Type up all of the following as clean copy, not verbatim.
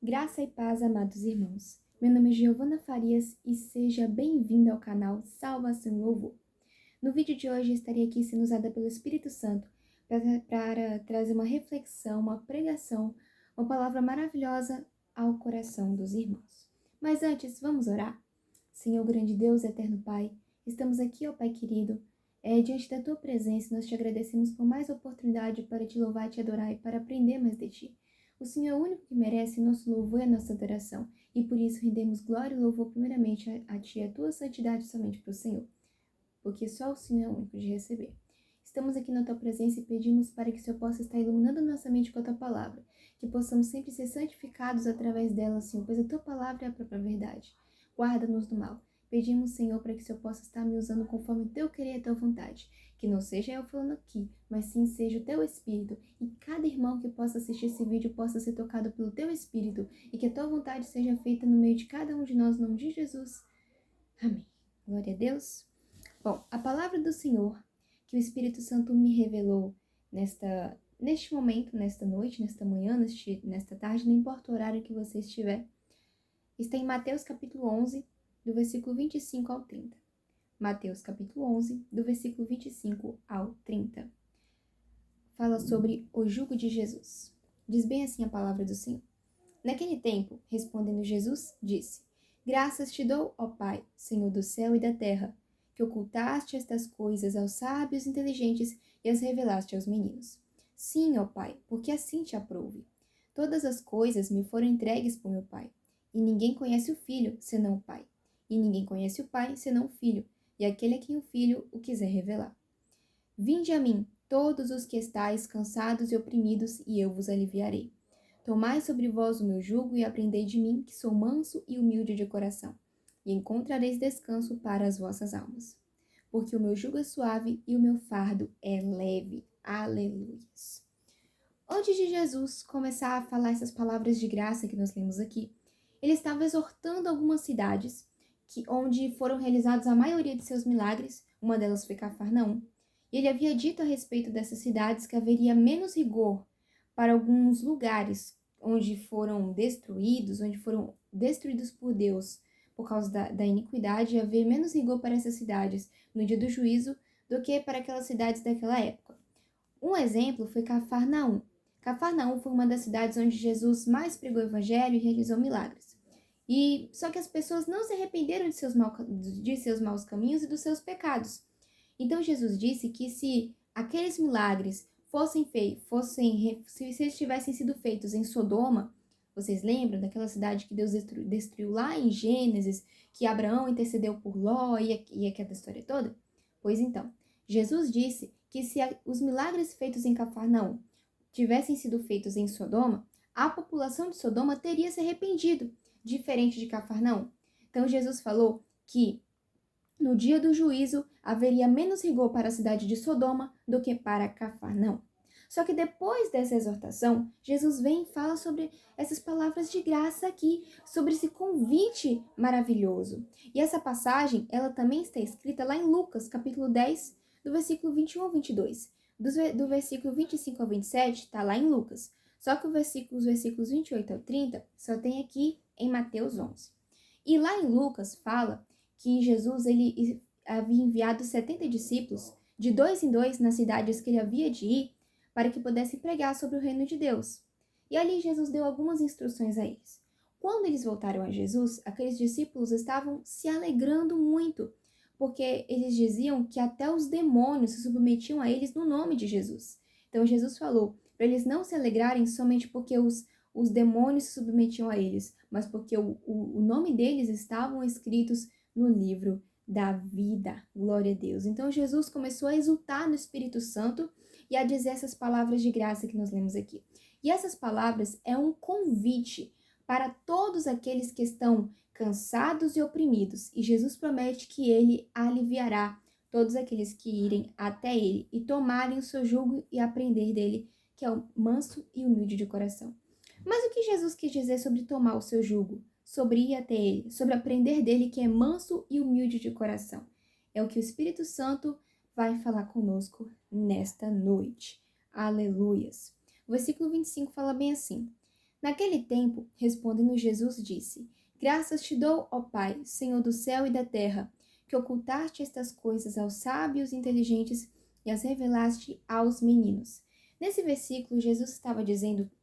Graça e paz, amados irmãos. Meu nome é Giovana Farias e seja bem-vindo ao canal Salvação e Louvor. No vídeo de hoje estarei aqui sendo usada pelo Espírito Santo para trazer uma reflexão, uma pregação, uma palavra maravilhosa ao coração dos irmãos. Mas antes, vamos orar? Senhor grande Deus, eterno Pai, estamos aqui, ó Pai querido, diante da Tua presença, nós te agradecemos por mais oportunidade para te louvar, te adorar e para aprender mais de Ti. O Senhor é o único que merece nosso louvor e a nossa adoração, e por isso rendemos glória e louvor primeiramente a Ti, a Tua santidade somente para o Senhor, porque só o Senhor é o único de receber. Estamos aqui na Tua presença e pedimos para que o Senhor possa estar iluminando nossa mente com a Tua palavra, que possamos sempre ser santificados através dela, Senhor, pois a Tua palavra é a própria verdade. Guarda-nos do mal. Pedimos, Senhor, para que o Senhor possa estar me usando conforme o Teu querer e a Tua vontade. Que não seja eu falando aqui, mas sim seja o Teu Espírito. E cada irmão que possa assistir esse vídeo possa ser tocado pelo Teu Espírito. E que a Tua vontade seja feita no meio de cada um de nós, no nome de Jesus. Amém. Glória a Deus. Bom, a palavra do Senhor, que o Espírito Santo me revelou neste momento, nesta noite, nesta manhã, nesta tarde, não importa o horário que você estiver, está em Mateus capítulo 11, do versículo 25 ao 30. Mateus capítulo 11, do versículo 25 ao 30. Fala sobre o jugo de Jesus. Diz bem assim a palavra do Senhor. Naquele tempo, respondendo Jesus, disse: Graças te dou, ó Pai, Senhor do céu e da terra, que ocultaste estas coisas aos sábios e inteligentes e as revelaste aos meninos. Sim, ó Pai, porque assim te aprouve. Todas as coisas me foram entregues por meu Pai, e ninguém conhece o Filho, senão o Pai. E ninguém conhece o Pai, senão o Filho, e aquele a quem o Filho o quiser revelar. Vinde a mim, todos os que estáis cansados e oprimidos, e eu vos aliviarei. Tomai sobre vós o meu jugo e aprendei de mim, que sou manso e humilde de coração, e encontrareis descanso para as vossas almas. Porque o meu jugo é suave e o meu fardo é leve. Aleluias. Antes de Jesus começar a falar essas palavras de graça que nós lemos aqui, ele estava exortando algumas cidades onde foram realizados a maioria de seus milagres, uma delas foi Cafarnaum, e ele havia dito a respeito dessas cidades que haveria menos rigor para alguns lugares onde foram destruídos por Deus por causa da iniquidade, e haver menos rigor para essas cidades no dia do juízo do que para aquelas cidades daquela época. Um exemplo foi Cafarnaum. Cafarnaum foi uma das cidades onde Jesus mais pregou o evangelho e realizou milagres. Só que as pessoas não se arrependeram de seus maus caminhos e dos seus pecados. Então Jesus disse que se aqueles milagres se eles tivessem sido feitos em Sodoma, vocês lembram daquela cidade que Deus destruiu lá em Gênesis, que Abraão intercedeu por Ló e aquela história toda? Pois então, Jesus disse que se os milagres feitos em Cafarnaum tivessem sido feitos em Sodoma, a população de Sodoma teria se arrependido, diferente de Cafarnaum. Então Jesus falou que no dia do juízo haveria menos rigor para a cidade de Sodoma do que para Cafarnaum. Só que depois dessa exortação, Jesus vem e fala sobre essas palavras de graça aqui, sobre esse convite maravilhoso. E essa passagem, ela também está escrita lá em Lucas, capítulo 10, do versículo 21 ao 22. Do versículo 25 ao 27, está lá em Lucas. Só que os versículos 28 ao 30 só tem aqui em Mateus 11. E lá em Lucas fala que Jesus ele havia enviado 70 discípulos, de 2 em 2, nas cidades que ele havia de ir, para que pudessem pregar sobre o reino de Deus. E ali Jesus deu algumas instruções a eles. Quando eles voltaram a Jesus, aqueles discípulos estavam se alegrando muito, porque eles diziam que até os demônios se submetiam a eles no nome de Jesus. Então Jesus falou para eles não se alegrarem somente porque os demônios se submetiam a eles, mas porque o nome deles estavam escritos no livro da vida. Glória a Deus. Então Jesus começou a exultar no Espírito Santo e a dizer essas palavras de graça que nós lemos aqui. E essas palavras é um convite para todos aqueles que estão cansados e oprimidos. E Jesus promete que ele aliviará todos aqueles que irem até ele e tomarem o seu jugo e aprender dele, que é o manso e humilde de coração. Mas o que Jesus quis dizer sobre tomar o seu jugo? Sobre ir até ele, sobre aprender dele, que é manso e humilde de coração. É o que o Espírito Santo vai falar conosco nesta noite. Aleluias. O versículo 25 fala bem assim: Naquele tempo, respondendo Jesus, disse: Graças te dou, ó Pai, Senhor do céu e da terra, que ocultaste estas coisas aos sábios e inteligentes e as revelaste aos meninos. Nesse versículo, Jesus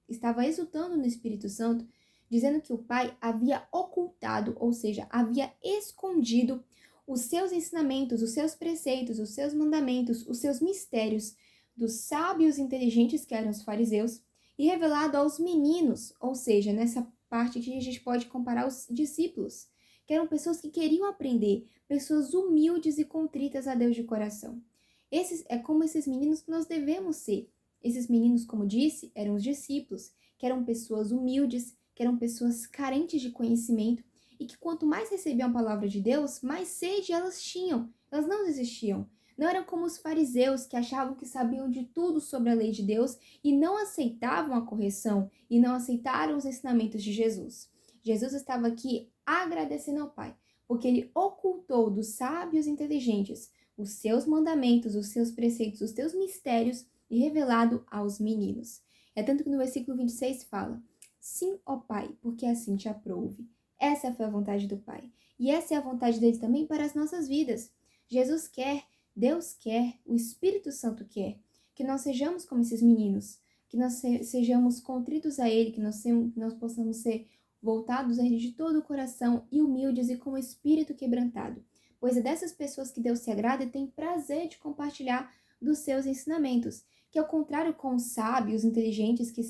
estava exultando no Espírito Santo, dizendo que o Pai havia ocultado, ou seja, havia escondido os seus ensinamentos, os seus preceitos, os seus mandamentos, os seus mistérios dos sábios e inteligentes que eram os fariseus e revelado aos meninos, ou seja, nessa parte que a gente pode comparar os discípulos, que eram pessoas que queriam aprender, pessoas humildes e contritas a Deus de coração. É como esses meninos que nós devemos ser. Esses meninos, como disse, eram os discípulos, que eram pessoas humildes, que eram pessoas carentes de conhecimento e que quanto mais recebiam a palavra de Deus, mais sede elas tinham. Elas não desistiam. Não eram como os fariseus que achavam que sabiam de tudo sobre a lei de Deus e não aceitavam a correção e não aceitaram os ensinamentos de Jesus. Jesus estava aqui agradecendo ao Pai, porque ele ocultou dos sábios inteligentes os seus mandamentos, os seus preceitos, os seus mistérios e revelado aos meninos. É tanto que no versículo 26 fala: Sim, ó Pai, porque assim te aprouve. Essa foi a vontade do Pai. E essa é a vontade dele também para as nossas vidas. Jesus quer, Deus quer, o Espírito Santo quer que nós sejamos como esses meninos, que nós sejamos contritos a Ele, que nós possamos ser voltados a Ele de todo o coração e humildes e com o espírito quebrantado. Pois é dessas pessoas que Deus se agrada e tem prazer de compartilhar dos seus ensinamentos, que ao contrário com os sábios, inteligentes que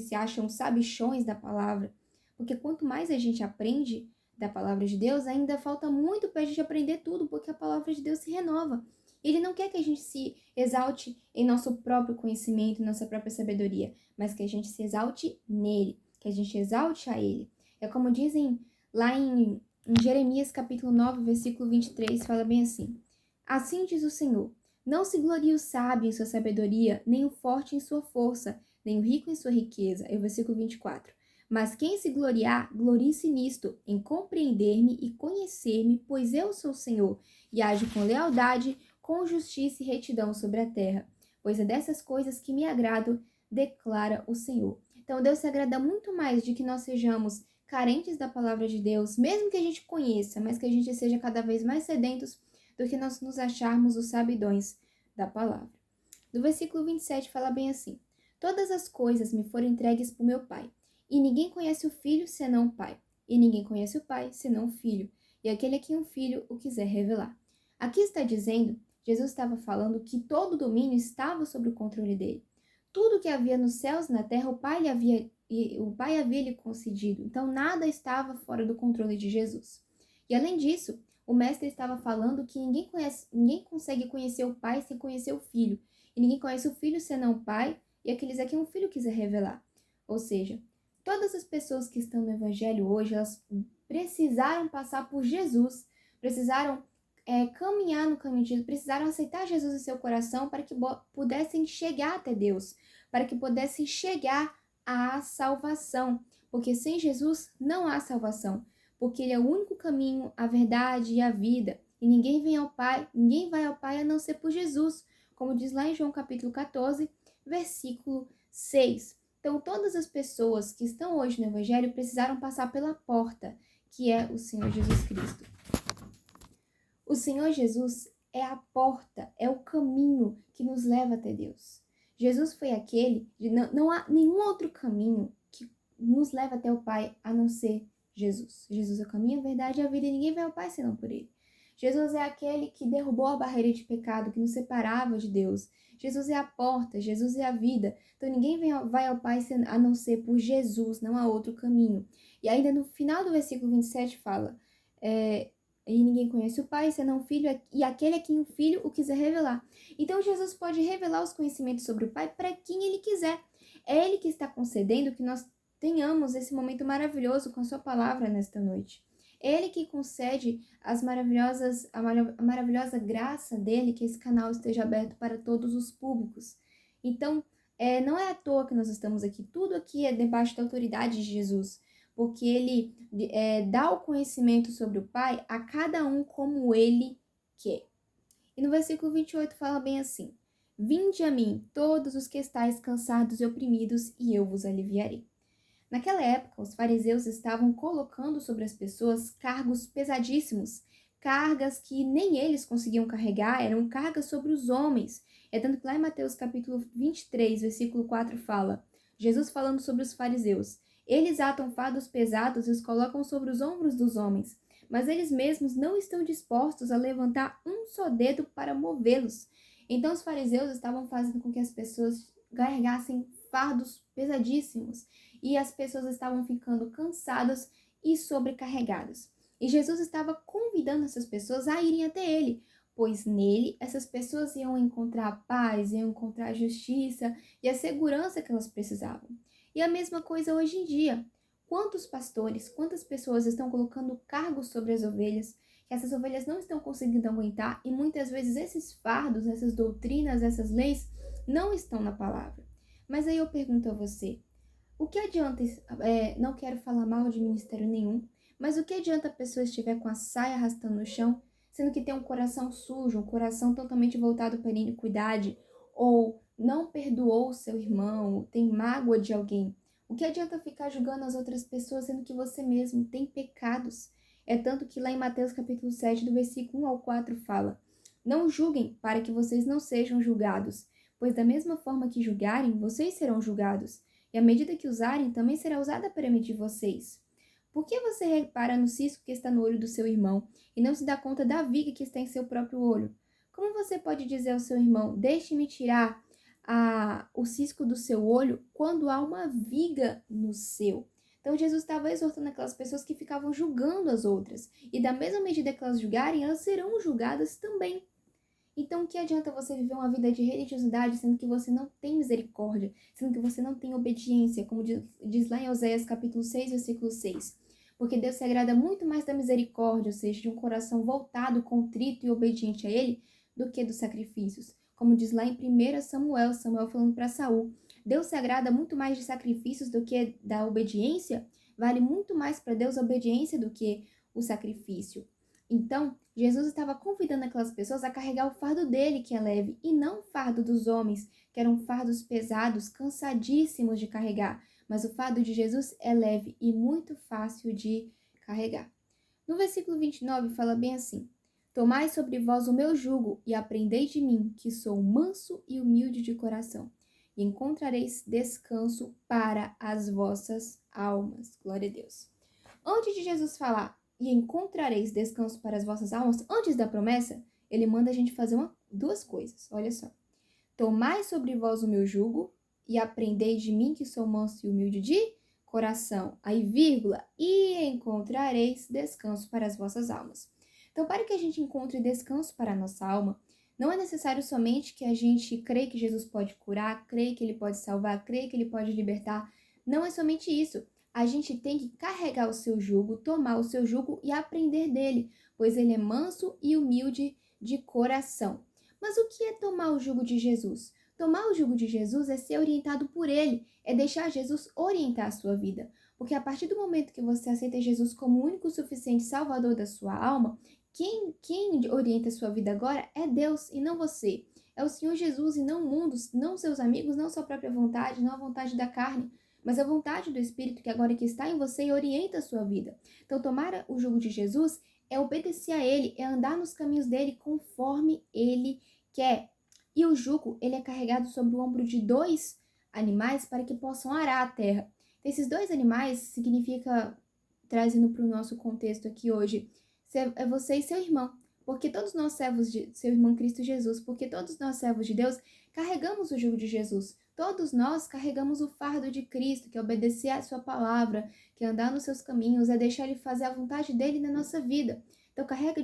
se acham sabichões da palavra, porque quanto mais a gente aprende da palavra de Deus, ainda falta muito para a gente aprender tudo, porque a palavra de Deus se renova. Ele não quer que a gente se exalte em nosso próprio conhecimento, em nossa própria sabedoria, mas que a gente se exalte nele, que a gente exalte a ele. É como dizem lá em Jeremias capítulo 9, versículo 23, fala bem assim: Assim diz o Senhor, não se glorie o sábio em sua sabedoria, nem o forte em sua força, nem o rico em sua riqueza. É o versículo 24. Mas quem se gloriar, glorie-se nisto, em compreender-me e conhecer-me, pois eu sou o Senhor, e ajo com lealdade, com justiça e retidão sobre a terra. Pois é dessas coisas que me agradam, declara o Senhor. Então Deus se agrada muito mais de que nós sejamos carentes da palavra de Deus, mesmo que a gente conheça, mas que a gente seja cada vez mais sedentos do que nós nos acharmos os sabidões da palavra. No versículo 27 fala bem assim: Todas as coisas me foram entregues por meu Pai, e ninguém conhece o Filho senão o Pai, e ninguém conhece o Pai senão o Filho, e aquele a quem o Filho o quiser revelar. Aqui está dizendo, Jesus estava falando que todo o domínio estava sob o controle dele. Tudo que havia nos céus e na terra, o Pai havia lhe concedido. Então nada estava fora do controle de Jesus. E além disso, o mestre estava falando que ninguém consegue conhecer o Pai sem conhecer o Filho. E ninguém conhece o Filho senão o Pai e aqueles a quem o Filho quiser revelar. Ou seja, todas as pessoas que estão no Evangelho hoje, elas precisaram passar por Jesus, precisaram caminhar no caminho de Jesus, precisaram aceitar Jesus em seu coração para que pudessem chegar até Deus, para que pudessem chegar à salvação. Porque sem Jesus não há salvação, porque Ele é o único caminho, a verdade e a vida. E ninguém vai ao Pai a não ser por Jesus, como diz lá em João capítulo 14, versículo 6. Então, todas as pessoas que estão hoje no Evangelho precisaram passar pela porta, que é o Senhor Jesus Cristo. O Senhor Jesus é a porta, é o caminho que nos leva até Deus. Jesus foi aquele, não há nenhum outro caminho que nos leva até o Pai a não ser Jesus. Jesus é o caminho, a verdade e a vida e ninguém vai ao Pai senão por Ele. Jesus é aquele que derrubou a barreira de pecado que nos separava de Deus. Jesus é a porta, Jesus é a vida. Então ninguém vai ao Pai a não ser por Jesus, não há outro caminho. E ainda no final do versículo 27 fala... E ninguém conhece o Pai, senão o Filho, e aquele a quem o Filho o quiser revelar. Então, Jesus pode revelar os conhecimentos sobre o Pai para quem Ele quiser. É Ele que está concedendo que nós tenhamos esse momento maravilhoso com a sua palavra nesta noite. É Ele que concede a maravilhosa graça dEle, que esse canal esteja aberto para todos os públicos. Então, não é à toa que nós estamos aqui. Tudo aqui é debaixo da autoridade de Jesus, porque Ele dá o conhecimento sobre o Pai a cada um como Ele quer. E no versículo 28 fala bem assim: Vinde a mim, todos os que estáis cansados e oprimidos, e eu vos aliviarei. Naquela época, os fariseus estavam colocando sobre as pessoas cargos pesadíssimos, cargas que nem eles conseguiam carregar, eram cargas sobre os homens. É tanto que lá em Mateus capítulo 23, versículo 4 fala, Jesus falando sobre os fariseus, eles atam fardos pesados e os colocam sobre os ombros dos homens, mas eles mesmos não estão dispostos a levantar um só dedo para movê-los. Então os fariseus estavam fazendo com que as pessoas carregassem fardos pesadíssimos e as pessoas estavam ficando cansadas e sobrecarregadas. E Jesus estava convidando essas pessoas a irem até ele, pois nele essas pessoas iam encontrar a paz, iam encontrar a justiça e a segurança que elas precisavam. E a mesma coisa hoje em dia. Quantos pastores, quantas pessoas estão colocando cargos sobre as ovelhas, que essas ovelhas não estão conseguindo aguentar e muitas vezes esses fardos, essas doutrinas, essas leis não estão na palavra. Mas aí eu pergunto a você, o que adianta, não quero falar mal de ministério nenhum, mas o que adianta a pessoa estiver com a saia arrastando no chão, sendo que tem um coração sujo, um coração totalmente voltado para a iniquidade, ou não perdoou o seu irmão, tem mágoa de alguém? O que adianta ficar julgando as outras pessoas, sendo que você mesmo tem pecados? É tanto que lá em Mateus capítulo 7, do versículo 1 ao 4 fala, não julguem para que vocês não sejam julgados, pois da mesma forma que julgarem, vocês serão julgados. E a medida que usarem também será usada para medir vocês. Por que você repara no cisco que está no olho do seu irmão e não se dá conta da viga que está em seu próprio olho? Como você pode dizer ao seu irmão, deixe-me tirar o cisco do seu olho quando há uma viga no seu? Então Jesus estava exortando aquelas pessoas que ficavam julgando as outras. E da mesma medida que elas julgarem, elas serão julgadas também. Então, o que adianta você viver uma vida de religiosidade sendo que você não tem misericórdia, sendo que você não tem obediência, como diz lá em Oséias capítulo 6, versículo 6. Porque Deus se agrada muito mais da misericórdia, ou seja, de um coração voltado, contrito e obediente a Ele, do que dos sacrifícios. Como diz lá em 1 Samuel, Samuel falando para Saul, Deus se agrada muito mais de sacrifícios do que da obediência, vale muito mais para Deus a obediência do que o sacrifício. Então, Jesus estava convidando aquelas pessoas a carregar o fardo dele, que é leve, e não o fardo dos homens, que eram fardos pesados, cansadíssimos de carregar. Mas o fardo de Jesus é leve e muito fácil de carregar. No versículo 29 fala bem assim, tomai sobre vós o meu jugo e aprendei de mim, que sou manso e humilde de coração, e encontrareis descanso para as vossas almas. Glória a Deus. Antes de Jesus falar, e encontrareis descanso para as vossas almas, antes da promessa, ele manda a gente fazer duas coisas, olha só. Tomai sobre vós o meu jugo e aprendei de mim que sou manso e humilde de coração, aí vírgula, e encontrareis descanso para as vossas almas. Então, para que a gente encontre descanso para a nossa alma, não é necessário somente que a gente creia que Jesus pode curar, creia que ele pode salvar, creia que ele pode libertar. Não é somente isso. A gente tem que carregar o seu jugo, tomar o seu jugo e aprender dele, pois ele é manso e humilde de coração. Mas o que é tomar o jugo de Jesus? Tomar o jugo de Jesus é ser orientado por ele, é deixar Jesus orientar a sua vida. Porque a partir do momento que você aceita Jesus como o único suficiente salvador da sua alma, quem orienta a sua vida agora é Deus e não você. É o Senhor Jesus e não o mundo, não seus amigos, não sua própria vontade, não a vontade da carne, mas a vontade do Espírito que agora que está em você e orienta a sua vida. Então, tomar o jugo de Jesus é obedecer a Ele, é andar nos caminhos dele conforme Ele quer. E o jugo, ele é carregado sobre o ombro de dois animais para que possam arar a terra. Então, esses dois animais significa, trazendo para o nosso contexto aqui hoje, é você e seu irmão. Porque todos nós servos de seu irmão Cristo Jesus, porque todos nós servos de Deus, carregamos o jugo de Jesus. Todos nós carregamos o fardo de Cristo, que é obedecer à sua palavra, que é andar nos seus caminhos, é deixar ele fazer a vontade dele na nossa vida. Então carrega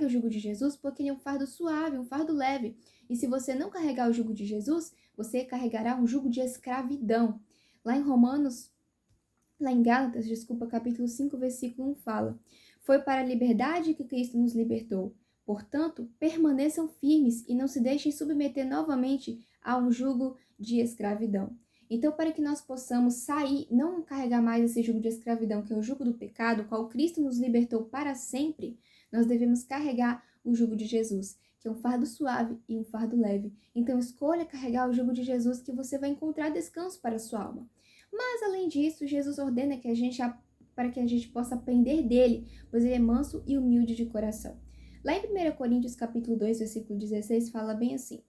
o jugo de Jesus, porque ele é um fardo suave, um fardo leve. E se você não carregar o jugo de Jesus, você carregará um jugo de escravidão. Lá em Gálatas, capítulo 5, versículo 1 fala: foi para a liberdade que Cristo nos libertou. Portanto, permaneçam firmes e não se deixem submeter novamente a um jugo de escravidão. Então, para que nós possamos sair, não carregar mais esse jugo de escravidão, que é o jugo do pecado, qual Cristo nos libertou para sempre, nós devemos carregar o jugo de Jesus, que é um fardo suave e um fardo leve. Então, escolha carregar o jugo de Jesus, que você vai encontrar descanso para a sua alma. Mas, além disso, Jesus ordena para que a gente possa aprender dele, pois ele é manso e humilde de coração. Lá em 1 Coríntios capítulo 2, versículo 16, fala bem assim: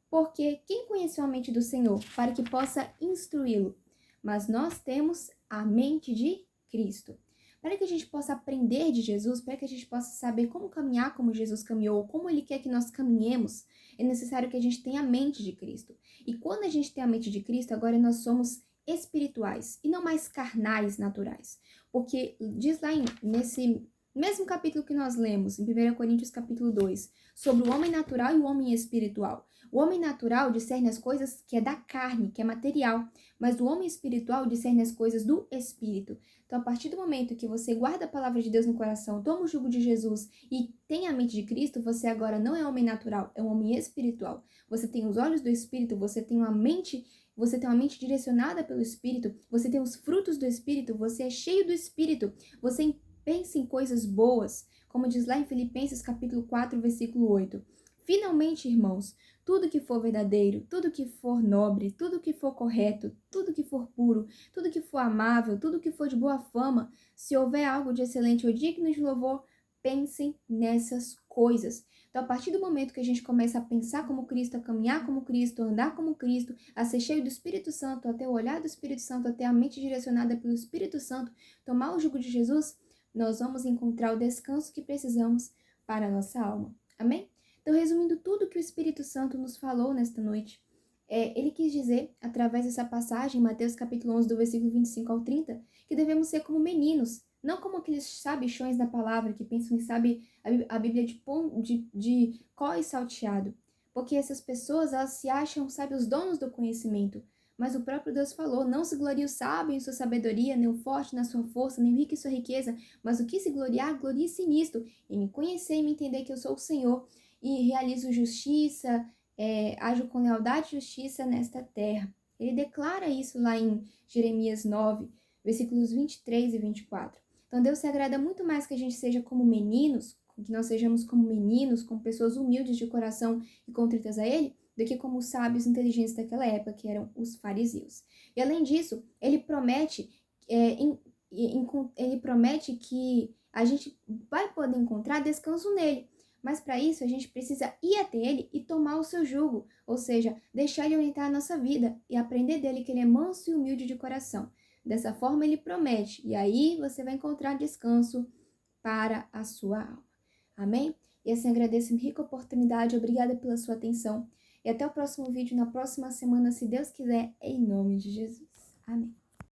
porque quem conheceu a mente do Senhor para que possa instruí-lo? Mas nós temos a mente de Cristo. Para que a gente possa aprender de Jesus, para que a gente possa saber como caminhar como Jesus caminhou, como Ele quer que nós caminhemos, é necessário que a gente tenha a mente de Cristo. E quando a gente tem a mente de Cristo, agora nós somos espirituais e não mais carnais, naturais. Porque diz lá nesse mesmo capítulo que nós lemos, em 1 Coríntios capítulo 2, sobre o homem natural e o homem espiritual. O homem natural discerne as coisas que é da carne, que é material, mas o homem espiritual discerne as coisas do espírito. Então, a partir do momento que você guarda a palavra de Deus no coração, toma o jugo de Jesus e tem a mente de Cristo, você agora não é homem natural, é um homem espiritual. Você tem os olhos do espírito, você tem uma mente direcionada pelo espírito, você tem os frutos do espírito, você é cheio do espírito, você pensa em coisas boas, como diz lá em Filipenses capítulo 4, versículo 8. Finalmente, irmãos, tudo que for verdadeiro, tudo que for nobre, tudo que for correto, tudo que for puro, tudo que for amável, tudo que for de boa fama, se houver algo de excelente ou digno de louvor, pensem nessas coisas. Então, a partir do momento que a gente começa a pensar como Cristo, a caminhar como Cristo, a andar como Cristo, a ser cheio do Espírito Santo, a ter o olhar do Espírito Santo, a ter a mente direcionada pelo Espírito Santo, tomar o jugo de Jesus, nós vamos encontrar o descanso que precisamos para a nossa alma. Amém? Então, resumindo tudo que o Espírito Santo nos falou nesta noite, ele quis dizer, através dessa passagem, Mateus capítulo 11, do versículo 25 ao 30, que devemos ser como meninos, não como aqueles sabichões da palavra que pensam em saber a Bíblia de có e salteado. Porque essas pessoas, elas se acham, sabe, os donos do conhecimento. Mas o próprio Deus falou, não se glorie o sábio em sua sabedoria, nem o forte na sua força, nem o rico em sua riqueza, mas o que se gloriar, glorie-se nisto, em me conhecer e me entender que eu sou o Senhor, e realizo justiça, ajo com lealdade e justiça nesta terra. Ele declara isso lá em Jeremias 9, versículos 23 e 24. Então, Deus se agrada muito mais que a gente seja como meninos, que nós sejamos como meninos, como pessoas humildes de coração e contritas a Ele, do que como os sábios inteligentes daquela época, que eram os fariseus. E, além disso, Ele promete, ele promete que a gente vai poder encontrar descanso nele. Mas para isso a gente precisa ir até ele e tomar o seu jugo, ou seja, deixar ele orientar a nossa vida e aprender dele que ele é manso e humilde de coração. Dessa forma ele promete, e aí você vai encontrar descanso para a sua alma. Amém? E assim agradeço uma rica oportunidade, obrigada pela sua atenção. E até o próximo vídeo na próxima semana, se Deus quiser, em nome de Jesus. Amém.